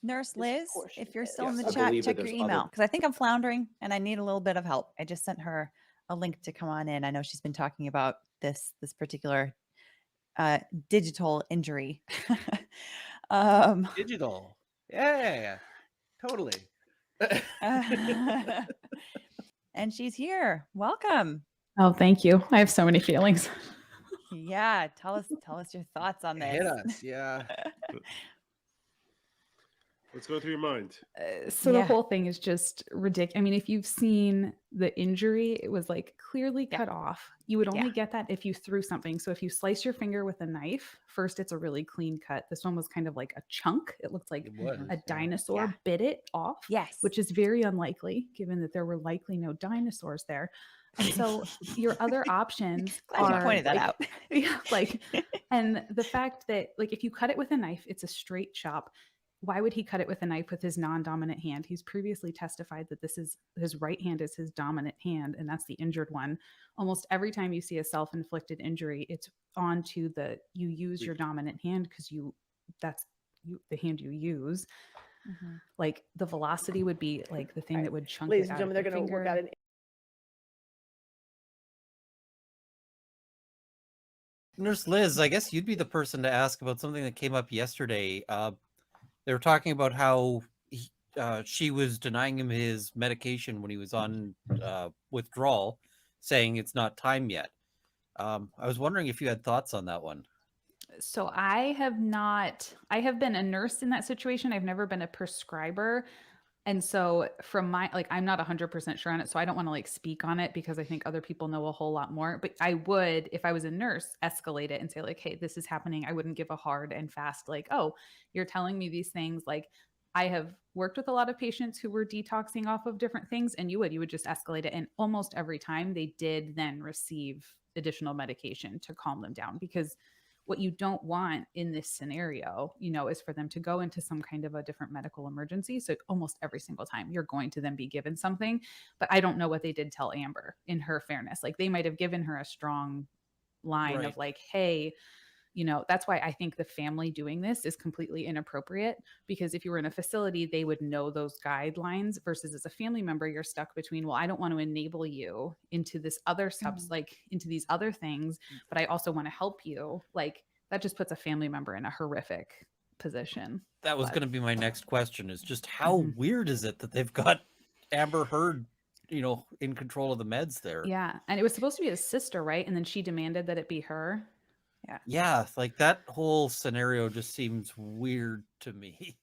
Nurse Liz, if you're still in the Yes, I chat, believe that check your there's email other- because I think I'm floundering and I need a little bit of help. I just sent her a link to come on in. I know she's been talking about this particular digital injury. Digital. Yeah, totally. And she's here. Welcome. Oh, thank you. I have so many feelings. Yeah, tell us your thoughts on this. Hit us, yeah. What's going through your mind? So the whole thing is just ridiculous. I mean, if you've seen the injury, it was like clearly cut off. You would only get that if you threw something. So if you slice your finger with a knife, first it's a really clean cut. This one was kind of like a chunk. It looked like a dinosaur bit it off. Yes. Which is very unlikely given that there were likely no dinosaurs there. And so your other options Glad are you pointed that like, out. Yeah, like, and the fact that like if you cut it with a knife, it's a straight chop. Why would he cut it with a knife with his non-dominant hand? He's previously testified that this is his right hand is his dominant hand, and that's the injured one. Almost every time you see a self-inflicted injury, it's onto you use your dominant hand because that's the hand you use. Mm-hmm. Like the velocity would be like the thing that would chunk Ladies it and out. gentlemen, they're going to work out an Nurse Liz, I guess you'd be the person to ask about something that came up yesterday. They were talking about how she was denying him his medication when he was on withdrawal, saying it's not time yet. I was wondering if you had thoughts on that one. So I have been a nurse in that situation. I've never been a prescriber. And so from I'm not 100% sure on it. So I don't want to speak on it because I think other people know a whole lot more, but I would, if I was a nurse, escalate it and say hey, this is happening. I wouldn't give a hard and fast, oh, you're telling me these things. I have worked with a lot of patients who were detoxing off of different things, and you would just escalate it. And almost every time they did then receive additional medication to calm them down, because what you don't want in this scenario, is for them to go into some kind of a different medical emergency. So almost every single time you're going to then be given something, but I don't know what they did tell Amber, in her fairness. They might have given her a strong line of hey, that's why I think the family doing this is completely inappropriate, because if you were in a facility, they would know those guidelines, versus as a family member, you're stuck between, well, I don't want to enable you into this other into these other things, but I also want to help you. That just puts a family member in a horrific position. That was going to be my next question, is just how weird is it that they've got Amber Heard, in control of the meds there? Yeah. And it was supposed to be his sister, right? And then she demanded that it be her. Yeah, that whole scenario just seems weird to me.